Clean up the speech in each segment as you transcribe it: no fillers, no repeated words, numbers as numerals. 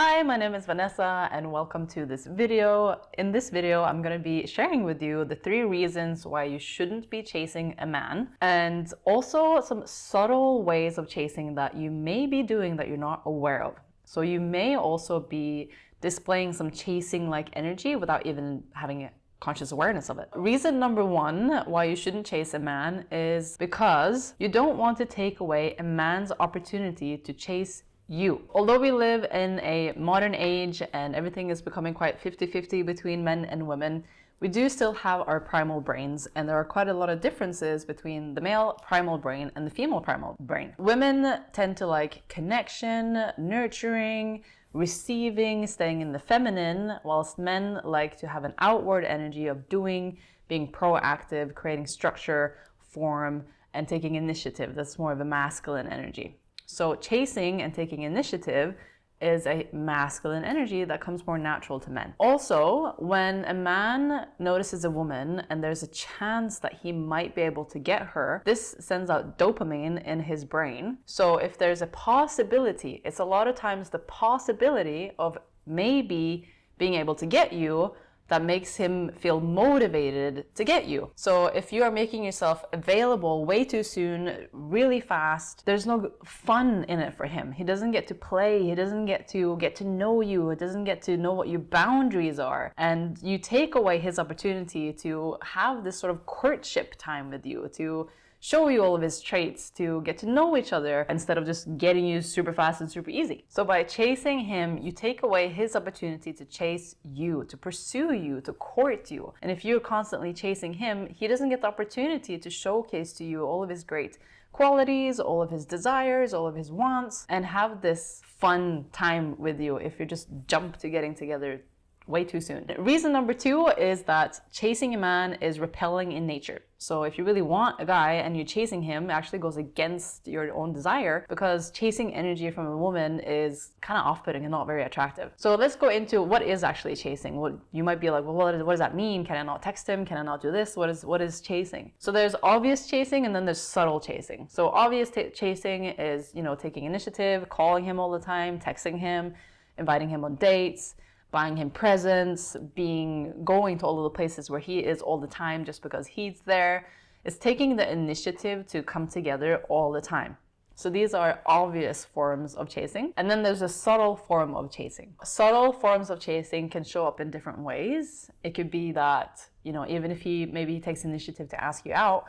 Hi, my name is Vanessa and welcome to this video. In this video, I'm going to be sharing with you the 3 reasons why you shouldn't be chasing a man and also some subtle ways of chasing that you may be doing that you're not aware of. So you may also be displaying some chasing-like energy without even having a conscious awareness of it. Reason number 1 why you shouldn't chase a man is because you don't want to take away a man's opportunity to chase you. Although we live in a modern age and everything is becoming quite 50-50 between men and women, we do still have our primal brains, and there are quite a lot of differences between the male primal brain and the female primal brain. Women tend to like connection, nurturing, receiving, staying in the feminine, whilst men like to have an outward energy of doing, being proactive, creating structure, form, and taking initiative. That's more of a masculine energy. So chasing and taking initiative is a masculine energy that comes more natural to men. Also, when a man notices a woman and there's a chance that he might be able to get her, this sends out dopamine in his brain. So if there's a possibility, it's a lot of times the possibility of maybe being able to get you that makes him feel motivated to get you. So if you are making yourself available way too soon, really fast, there's no fun in it for him. He doesn't get to play, he doesn't get to know you, he doesn't get to know what your boundaries are. And you take away his opportunity to have this sort of courtship time with you, to show you all of his traits, to get to know each other instead of just getting you super fast and super easy. So by chasing him, you take away his opportunity to chase you, to pursue you, to court you. And if you're constantly chasing him, he doesn't get the opportunity to showcase to you all of his great qualities, all of his desires, all of his wants, and have this fun time with you if you just jump to getting together way too soon. Reason number 2 is that chasing a man is repelling in nature. So if you really want a guy and you're chasing him, it actually goes against your own desire, because chasing energy from a woman is kind of off-putting and not very attractive. So let's go into what is actually chasing. What you might be like, well, what does that mean? Can I not text him? Can I not do this? What is chasing? So there's obvious chasing and then there's subtle chasing. So obvious chasing is, taking initiative, calling him all the time, texting him, inviting him on dates, buying him presents, going to all of the places where he is all the time just because he's there. It's taking the initiative to come together all the time. So these are obvious forms of chasing. And then there's a subtle form of chasing. Subtle forms of chasing can show up in different ways. It could be that, even if maybe he takes initiative to ask you out,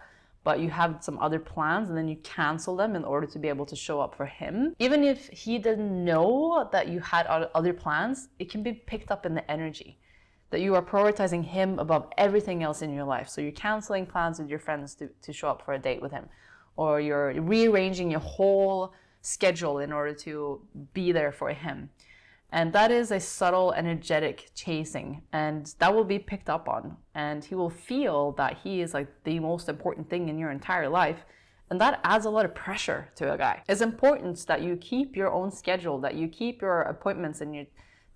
but you have some other plans and then you cancel them in order to be able to show up for him. Even if he didn't know that you had other plans, it can be picked up in the energy that you are prioritizing him above everything else in your life. So you're canceling plans with your friends to show up for a date with him, or you're rearranging your whole schedule in order to be there for him. And that is a subtle, energetic chasing, and that will be picked up on. And he will feel that he is like the most important thing in your entire life. And that adds a lot of pressure to a guy. It's important that you keep your own schedule, that you keep your appointments and your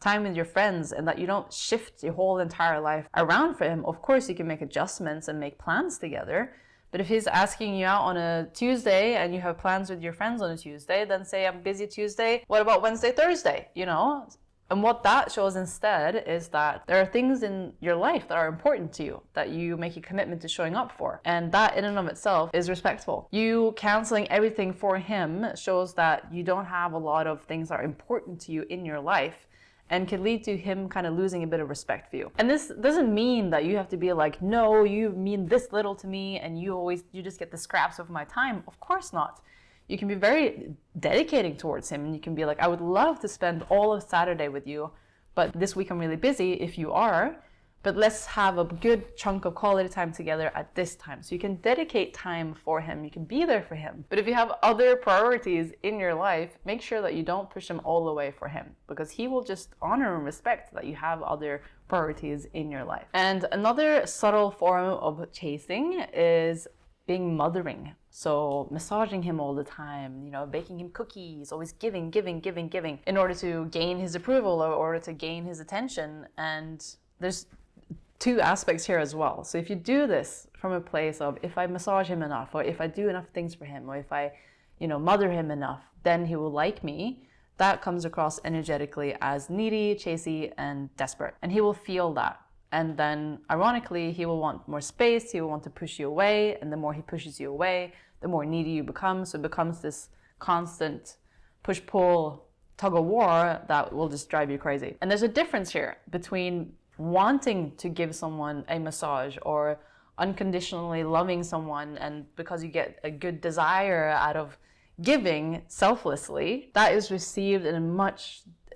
time with your friends, and that you don't shift your whole entire life around for him. Of course, you can make adjustments and make plans together. But if he's asking you out on a Tuesday and you have plans with your friends on a Tuesday, then say, I'm busy Tuesday. What about Wednesday, Thursday? And what that shows instead is that there are things in your life that are important to you, that you make a commitment to showing up for. And that in and of itself is respectful. You canceling everything for him shows that you don't have a lot of things that are important to you in your life, and can lead to him kind of losing a bit of respect for you. And this doesn't mean that you have to be like, no, you mean this little to me and you just get the scraps of my time. Of course not. You can be very dedicating towards him, and you can be like, I would love to spend all of Saturday with you, but this week I'm really busy if you are. But let's have a good chunk of quality time together at this time. So you can dedicate time for him. You can be there for him. But if you have other priorities in your life, make sure that you don't push him all the way for him, because he will just honor and respect that you have other priorities in your life. And another subtle form of chasing is being mothering. So massaging him all the time, baking him cookies, always giving in order to gain his approval or in order to gain his attention. And there's 2 aspects here as well. So if you do this from a place of, if I massage him enough, or if I do enough things for him, or if I, mother him enough, then he will like me, that comes across energetically as needy, chasey, and desperate. And he will feel that. And then ironically, he will want more space, he will want to push you away, and the more he pushes you away, the more needy you become. So it becomes this constant push-pull, tug-of-war that will just drive you crazy. And there's a difference here between wanting to give someone a massage or unconditionally loving someone, and because you get a good desire out of giving selflessly, that is received in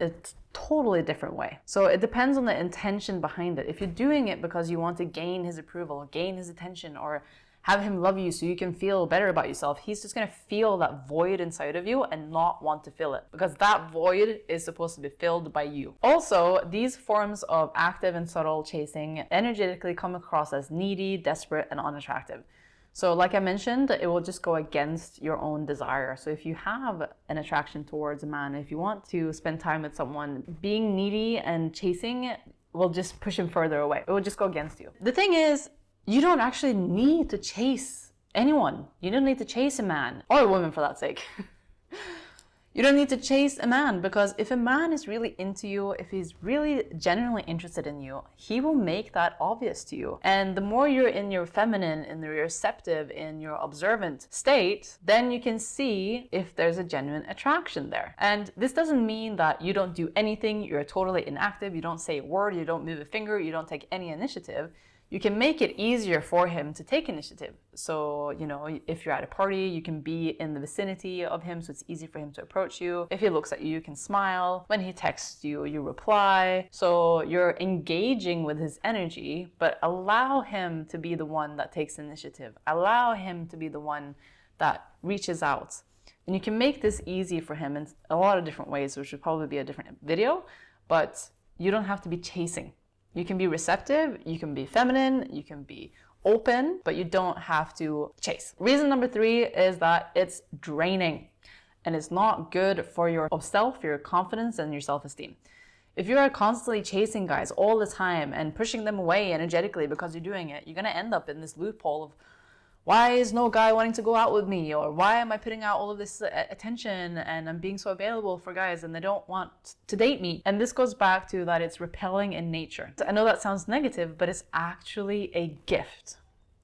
a totally different way. So it depends on the intention behind it. If you're doing it because you want to gain his approval, gain his attention, or have him love you so you can feel better about yourself, he's just going to feel that void inside of you and not want to fill it, because that void is supposed to be filled by you. Also, these forms of active and subtle chasing energetically come across as needy, desperate, and unattractive. So like I mentioned, it will just go against your own desire. So if you have an attraction towards a man, if you want to spend time with someone, being needy and chasing will just push him further away. It will just go against you. The thing is, you don't actually need to chase anyone. You don't need to chase a man, or a woman for that sake. You don't need to chase a man, because if a man is really into you, if he's really genuinely interested in you, he will make that obvious to you. And the more you're in your feminine, in the receptive, in your observant state, then you can see if there's a genuine attraction there. And this doesn't mean that you don't do anything, you're totally inactive, you don't say a word, you don't move a finger, you don't take any initiative. You can make it easier for him to take initiative. So, if you're at a party, you can be in the vicinity of him, so it's easy for him to approach you. If he looks at you, you can smile. When he texts you, you reply. So you're engaging with his energy, but allow him to be the one that takes initiative. Allow him to be the one that reaches out. And you can make this easy for him in a lot of different ways, which would probably be a different video, but you don't have to be chasing. You can be receptive, you can be feminine, you can be open, but you don't have to chase. Reason number 3 is that it's draining, and it's not good for your self, your confidence, and your self-esteem. If you are constantly chasing guys all the time and pushing them away energetically because you're doing it, you're going to end up in this loophole of, why is no guy wanting to go out with me? Or why am I putting out all of this attention and I'm being so available for guys and they don't want to date me? And this goes back to that it's repelling in nature. I know that sounds negative, but it's actually a gift.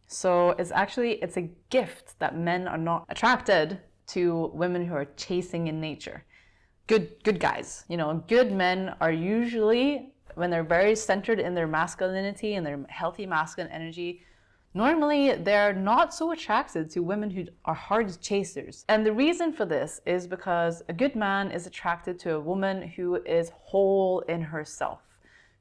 So it's a gift that men are not attracted to women who are chasing in nature. Good guys. Good men are usually, when they're very centered in their masculinity and their healthy masculine energy, normally, they're not so attracted to women who are hard chasers. And the reason for this is because a good man is attracted to a woman who is whole in herself,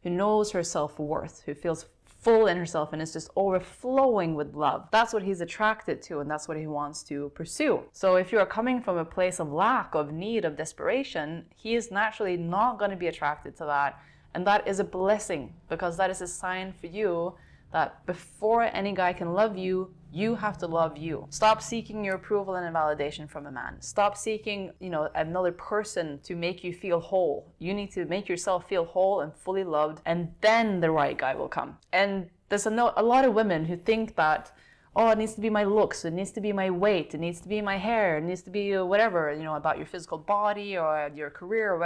who knows her self-worth, who feels full in herself and is just overflowing with love. That's what he's attracted to, and that's what he wants to pursue. So if you are coming from a place of lack, of need, of desperation, he is naturally not going to be attracted to that. And that is a blessing, because that is a sign for you that before any guy can love you, you have to love you. Stop seeking your approval and validation from a man. Stop seeking, another person to make you feel whole. You need to make yourself feel whole and fully loved, and then the right guy will come. And there's a lot of women who think that, it needs to be my looks, it needs to be my weight, it needs to be my hair, it needs to be whatever, about your physical body or your career or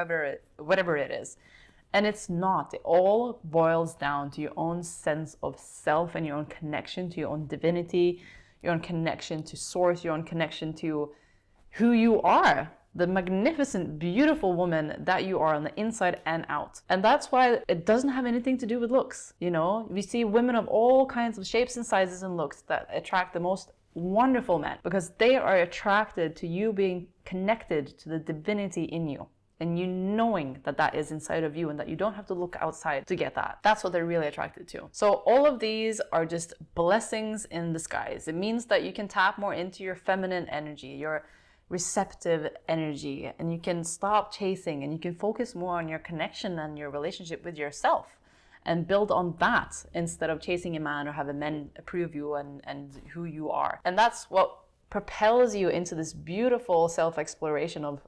whatever it is. And it's not. It all boils down to your own sense of self and your own connection to your own divinity, your own connection to source, your own connection to who you are, the magnificent, beautiful woman that you are on the inside and out. And that's why it doesn't have anything to do with looks. We see women of all kinds of shapes and sizes and looks that attract the most wonderful men, because they are attracted to you being connected to the divinity in you. And you knowing that that is inside of you and that you don't have to look outside to get that. That's what they're really attracted to. So all of these are just blessings in disguise. It means that you can tap more into your feminine energy, your receptive energy, and you can stop chasing and you can focus more on your connection and your relationship with yourself and build on that instead of chasing a man or having men approve you and who you are. And that's what propels you into this beautiful self-exploration of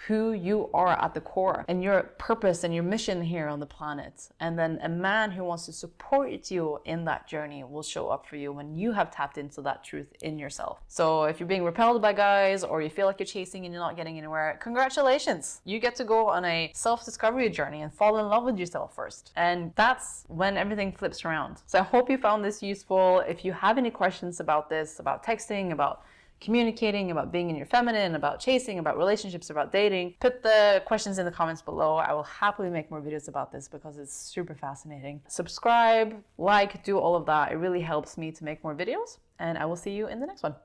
who you are at the core and your purpose and your mission here on the planet. And then a man who wants to support you in that journey will show up for you when you have tapped into that truth in yourself. So if you're being repelled by guys, or you feel like you're chasing and you're not getting anywhere, congratulations. You get to go on a self-discovery journey and fall in love with yourself first. And that's when everything flips around. So I hope you found this useful. If you have any questions about this, about texting, about communicating, about being in your feminine, about chasing, about relationships, about dating, put the questions in the comments below. I will happily make more videos about this because it's super fascinating. Subscribe, like, do all of that. It really helps me to make more videos, and I will see you in the next one.